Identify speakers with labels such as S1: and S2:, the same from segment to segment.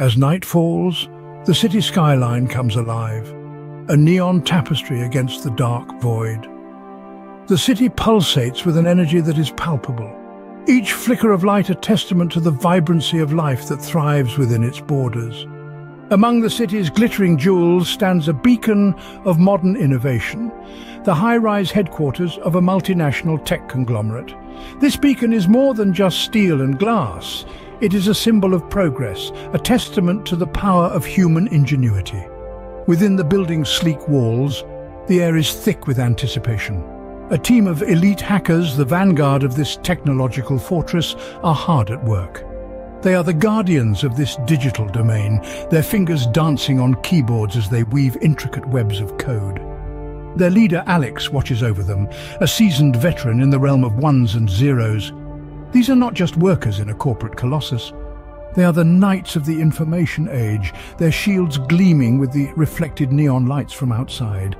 S1: As night falls, the city skyline comes alive, a neon tapestry against the dark void. The city pulsates with an energy that is palpable, each flicker of light a testament to the vibrancy of life that thrives within its borders. Among the city's glittering jewels stands a beacon of modern innovation, the high-rise headquarters of a multinational tech conglomerate. This beacon is more than just steel and glass. It is a symbol of progress, a testament to the power of human ingenuity. Within the building's sleek walls, the air is thick with anticipation. A team of elite hackers, the vanguard of this technological fortress, are hard at work. They are the guardians of this digital domain, their fingers dancing on keyboards as they weave intricate webs of code. Their leader, Alex, watches over them, a seasoned veteran in the realm of ones and zeros. These are not just workers in a corporate colossus. They are the knights of the information age, their shields gleaming with the reflected neon lights from outside.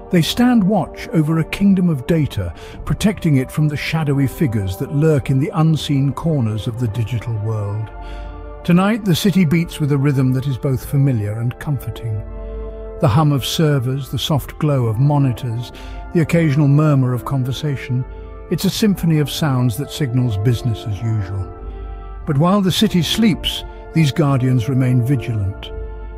S1: They stand watch over a kingdom of data, protecting it from the shadowy figures that lurk in the unseen corners of the digital world. Tonight, the city beats with a rhythm that is both familiar and comforting. The hum of servers, the soft glow of monitors, the occasional murmur of conversation. It's a symphony of sounds that signals business as usual. But while the city sleeps, these guardians remain vigilant.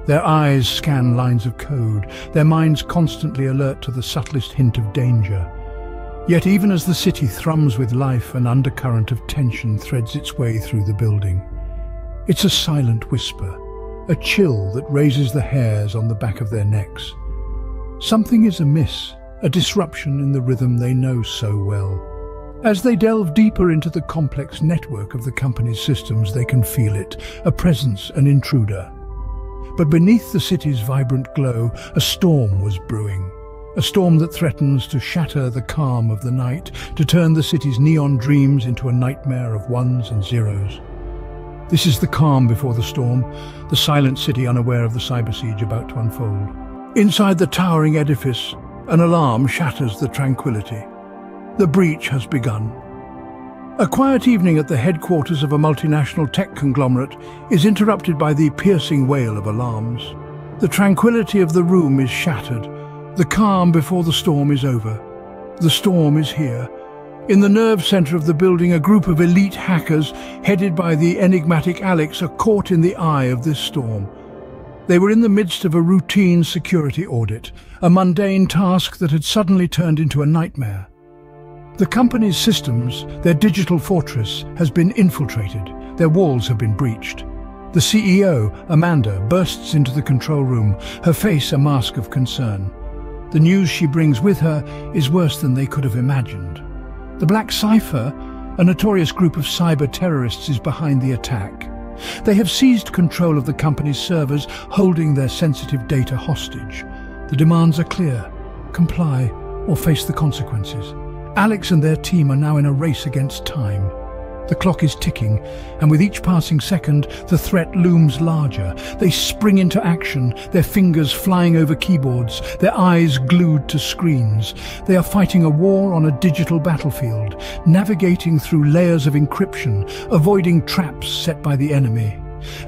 S1: Their eyes scan lines of code, their minds constantly alert to the subtlest hint of danger. Yet even as the city thrums with life, an undercurrent of tension threads its way through the building. It's a silent whisper, a chill that raises the hairs on the back of their necks. Something is amiss, a disruption in the rhythm they know so well. As they delve deeper into the complex network of the company's systems, they can feel it, a presence, an intruder. But beneath the city's vibrant glow, a storm was brewing. A storm that threatens to shatter the calm of the night, to turn the city's neon dreams into a nightmare of ones and zeros. This is the calm before the storm, the silent city unaware of the cyber siege about to unfold. Inside the towering edifice, an alarm shatters the tranquility. The breach has begun. A quiet evening at the headquarters of a multinational tech conglomerate is interrupted by the piercing wail of alarms. The tranquility of the room is shattered. The calm before the storm is over. The storm is here. In the nerve center of the building, a group of elite hackers, headed by the enigmatic Alex, are caught in the eye of this storm. They were in the midst of a routine security audit, a mundane task that had suddenly turned into a nightmare. The company's systems, their digital fortress, has been infiltrated. Their walls have been breached. The CEO, Amanda, bursts into the control room, her face a mask of concern. The news she brings with her is worse than they could have imagined. The Black Cipher, a notorious group of cyber terrorists, is behind the attack. They have seized control of the company's servers, holding their sensitive data hostage. The demands are clear: comply or face the consequences. Alex and their team are now in a race against time. The clock is ticking, and with each passing second, the threat looms larger. They spring into action, their fingers flying over keyboards, their eyes glued to screens. They are fighting a war on a digital battlefield, navigating through layers of encryption, avoiding traps set by the enemy.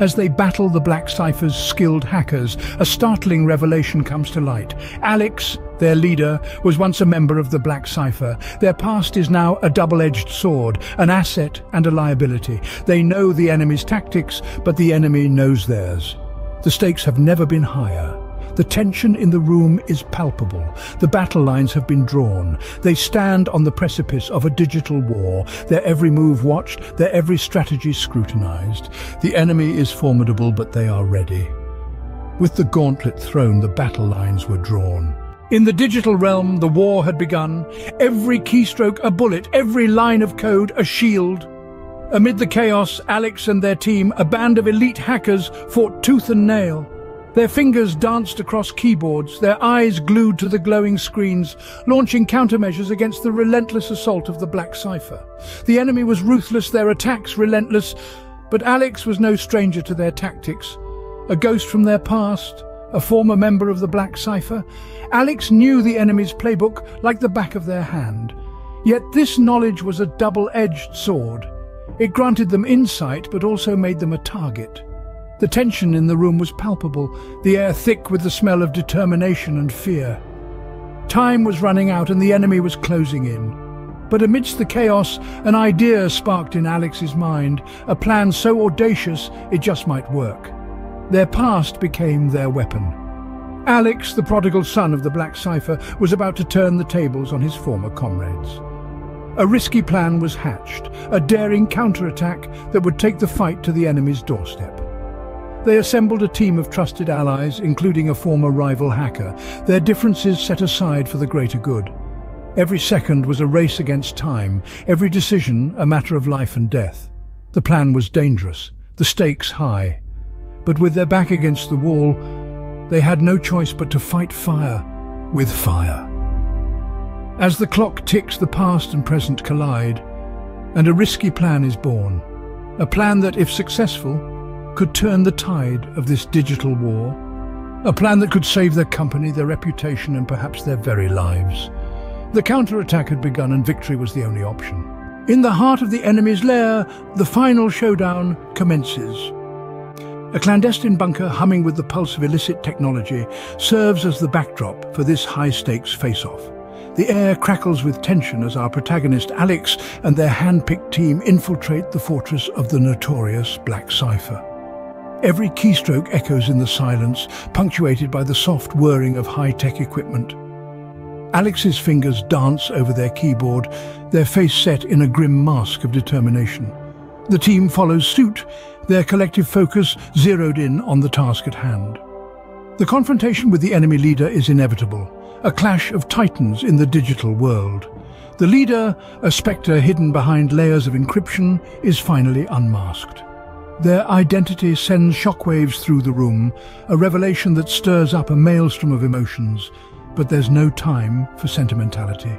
S1: As they battle the Black Cipher's skilled hackers, a startling revelation comes to light. Alex, their leader, was once a member of the Black Cipher. Their past is now a double-edged sword, an asset and a liability. They know the enemy's tactics, but the enemy knows theirs. The stakes have never been higher. The tension in the room is palpable. The battle lines have been drawn. They stand on the precipice of a digital war, their every move watched, their every strategy scrutinized. The enemy is formidable, but they are ready. With the gauntlet thrown, the battle lines were drawn. In the digital realm, the war had begun. Every keystroke a bullet, every line of code a shield. Amid the chaos, Alex and their team, a band of elite hackers, fought tooth and nail. Their fingers danced across keyboards, their eyes glued to the glowing screens, launching countermeasures against the relentless assault of the Black Cipher. The enemy was ruthless, their attacks relentless, but Alex was no stranger to their tactics. A ghost from their past, a former member of the Black Cipher, Alex knew the enemy's playbook like the back of their hand. Yet this knowledge was a double-edged sword. It granted them insight, but also made them a target. The tension in the room was palpable, the air thick with the smell of determination and fear. Time was running out and the enemy was closing in. But amidst the chaos, an idea sparked in Alex's mind, a plan so audacious it just might work. Their past became their weapon. Alex, the prodigal son of the Black Cipher, was about to turn the tables on his former comrades. A risky plan was hatched, a daring counterattack that would take the fight to the enemy's doorstep. They assembled a team of trusted allies, including a former rival hacker, their differences set aside for the greater good. Every second was a race against time, every decision a matter of life and death. The plan was dangerous, the stakes high. But with their back against the wall, they had no choice but to fight fire with fire. As the clock ticks, the past and present collide, and a risky plan is born. A plan that, if successful, could turn the tide of this digital war. A plan that could save their company, their reputation, and perhaps their very lives. The counterattack had begun and victory was the only option. In the heart of the enemy's lair, the final showdown commences. A clandestine bunker humming with the pulse of illicit technology serves as the backdrop for this high-stakes face-off. The air crackles with tension as our protagonist Alex and their hand-picked team infiltrate the fortress of the notorious Black Cipher. Every keystroke echoes in the silence, punctuated by the soft whirring of high-tech equipment. Alex's fingers dance over their keyboard, their face set in a grim mask of determination. The team follows suit, their collective focus zeroed in on the task at hand. The confrontation with the enemy leader is inevitable, a clash of titans in the digital world. The leader, a spectre hidden behind layers of encryption, is finally unmasked. Their identity sends shockwaves through the room, a revelation that stirs up a maelstrom of emotions. But there's no time for sentimentality.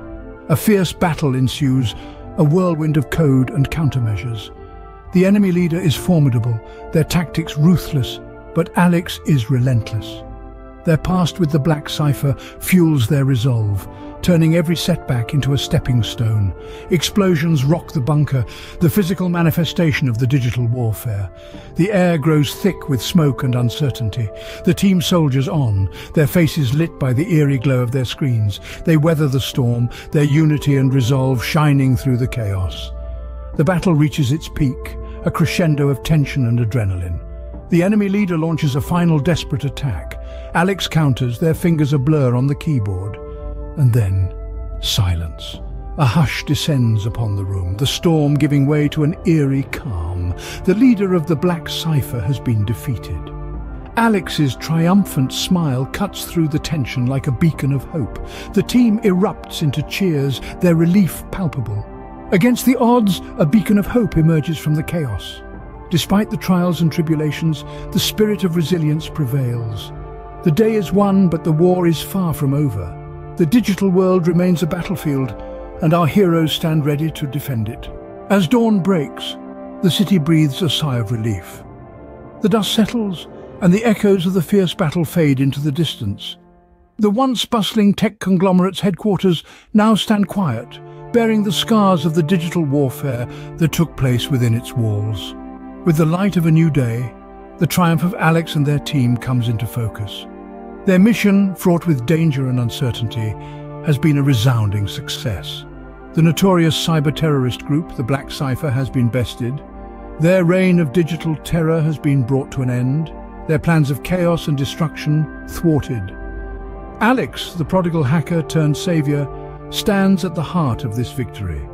S1: A fierce battle ensues, a whirlwind of code and countermeasures. The enemy leader is formidable, their tactics ruthless, but Alex is relentless. Their past with the Black Cipher fuels their resolve, turning every setback into a stepping stone. Explosions rock the bunker, the physical manifestation of the digital warfare. The air grows thick with smoke and uncertainty. The team soldiers on, their faces lit by the eerie glow of their screens. They weather the storm, their unity and resolve shining through the chaos. The battle reaches its peak, a crescendo of tension and adrenaline. The enemy leader launches a final desperate attack. Alex counters, their fingers a blur on the keyboard. And then, silence. A hush descends upon the room, the storm giving way to an eerie calm. The leader of the Black Cipher has been defeated. Alex's triumphant smile cuts through the tension like a beacon of hope. The team erupts into cheers, their relief palpable. Against the odds, a beacon of hope emerges from the chaos. Despite the trials and tribulations, the spirit of resilience prevails. The day is won, but the war is far from over. The digital world remains a battlefield, and our heroes stand ready to defend it. As dawn breaks, the city breathes a sigh of relief. The dust settles, and the echoes of the fierce battle fade into the distance. The once bustling tech conglomerate's headquarters now stand quiet, bearing the scars of the digital warfare that took place within its walls. With the light of a new day, the triumph of Alex and their team comes into focus. Their mission, fraught with danger and uncertainty, has been a resounding success. The notorious cyber-terrorist group, the Black Cipher, has been bested. Their reign of digital terror has been brought to an end, their plans of chaos and destruction thwarted. Alex, the prodigal hacker turned savior, stands at the heart of this victory.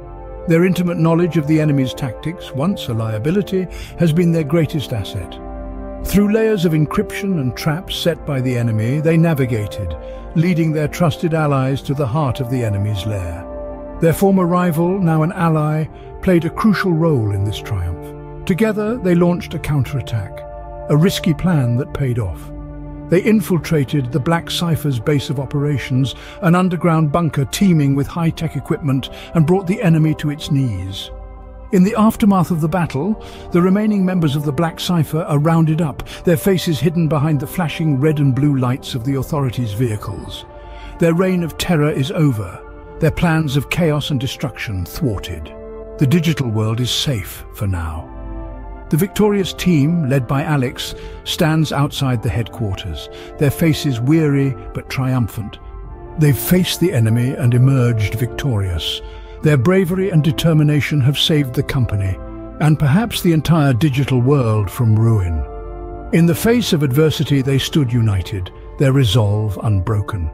S1: Their intimate knowledge of the enemy's tactics, once a liability, has been their greatest asset. Through layers of encryption and traps set by the enemy, they navigated, leading their trusted allies to the heart of the enemy's lair. Their former rival, now an ally, played a crucial role in this triumph. Together, they launched a counterattack, a risky plan that paid off. They infiltrated the Black Cipher's base of operations, an underground bunker teeming with high-tech equipment, and brought the enemy to its knees. In the aftermath of the battle, the remaining members of the Black Cipher are rounded up, their faces hidden behind the flashing red and blue lights of the authorities' vehicles. Their reign of terror is over, their plans of chaos and destruction thwarted. The digital world is safe for now. The victorious team, led by Alex, stands outside the headquarters, their faces weary but triumphant. They've faced the enemy and emerged victorious. Their bravery and determination have saved the company, and perhaps the entire digital world, from ruin. In the face of adversity, they stood united, their resolve unbroken.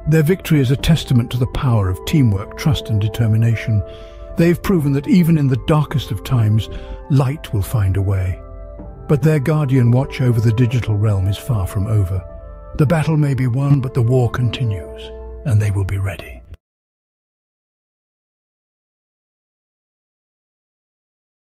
S1: Their victory is a testament to the power of teamwork, trust and determination. They've proven that even in the darkest of times, light will find a way. But their guardian watch over the digital realm is far from over. The battle may be won, but the war continues, and they will be ready.